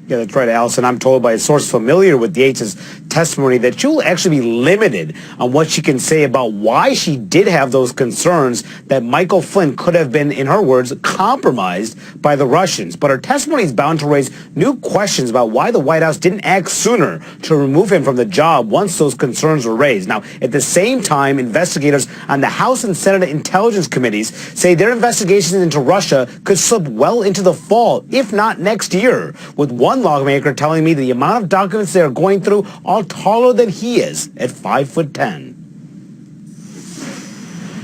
Yeah, that's right, Allison. I'm told by a source familiar with Yates' testimony that she'll actually be limited on what she can say about why she did have those concerns that Michael Flynn could have been, in her words, compromised by the Russians. But her testimony is bound to raise new questions about why the White House didn't act sooner to remove him from the job once those concerns were raised. Now, at the same time, investigators on the House and Senate Intelligence Committees say their investigations into Russia could slip well into the fall, if not next year, with one lawmaker telling me the amount of documents they are going through are taller than he is at 5'10".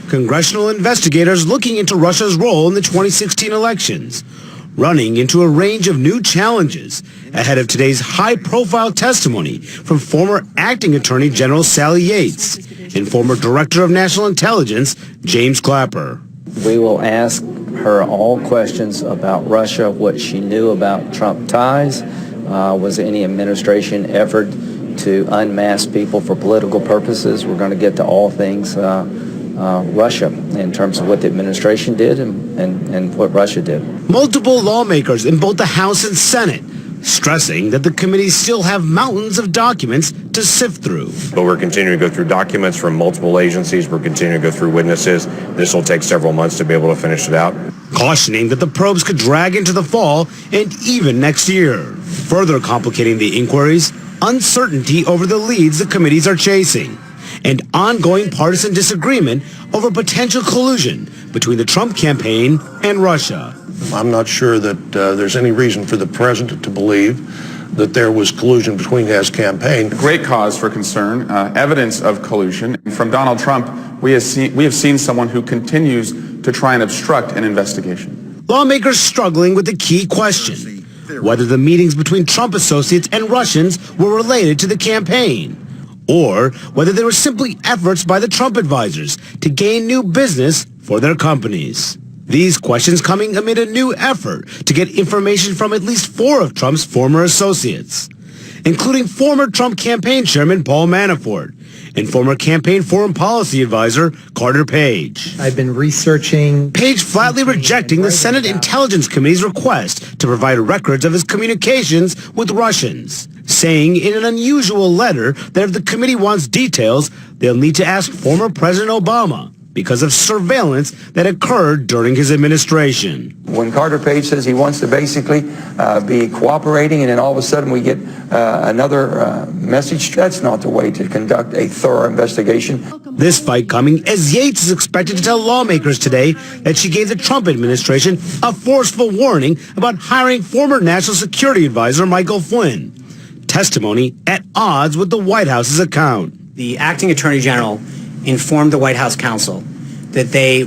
Congressional investigators looking into Russia's role in the 2016 elections, running into a range of new challenges ahead of today's high-profile testimony from former Acting Attorney General Sally Yates and former Director of National Intelligence James Clapper. We will ask her all questions about Russia, what she knew about Trump ties, was there any administration effort to unmask people for political purposes. We're going to get to all things Russia in terms of what the administration did and what Russia did. Multiple lawmakers in both the House and Senate stressing that the committees still have mountains of documents to sift through. But we're continuing to go through documents from multiple agencies. We're continuing to go through witnesses. This will take several months to be able to finish it out. Cautioning that the probes could drag into the fall and even next year. Further complicating the inquiries, uncertainty over the leads the committees are chasing, and ongoing partisan disagreement over potential collusion between the Trump campaign and Russia. I'm not sure that there's any reason for the president to believe that there was collusion between his campaign. Great cause for concern, evidence of collusion. From Donald Trump, we have seen someone who continues to try and obstruct an investigation. Lawmakers struggling with the key question, whether the meetings between Trump associates and Russians were related to the campaign, or whether they were simply efforts by the Trump advisors to gain new business for their companies. These questions coming amid a new effort to get information from at least 4 of Trump's former associates, including former Trump campaign chairman Paul Manafort and former campaign foreign policy advisor Carter Page. I've been researching... Page flatly rejecting the Senate Intelligence Committee's request to provide records of his communications with Russians, saying in an unusual letter that if the committee wants details, they'll need to ask former President Obama because of surveillance that occurred during his administration. When Carter Page says he wants to basically be cooperating, and then all of a sudden we get another message, that's not the way to conduct a thorough investigation. This fight coming as Yates is expected to tell lawmakers today that she gave the Trump administration a forceful warning about hiring former National Security Advisor Michael Flynn. Testimony at odds with the White House's account. The acting attorney general informed the White House counsel that they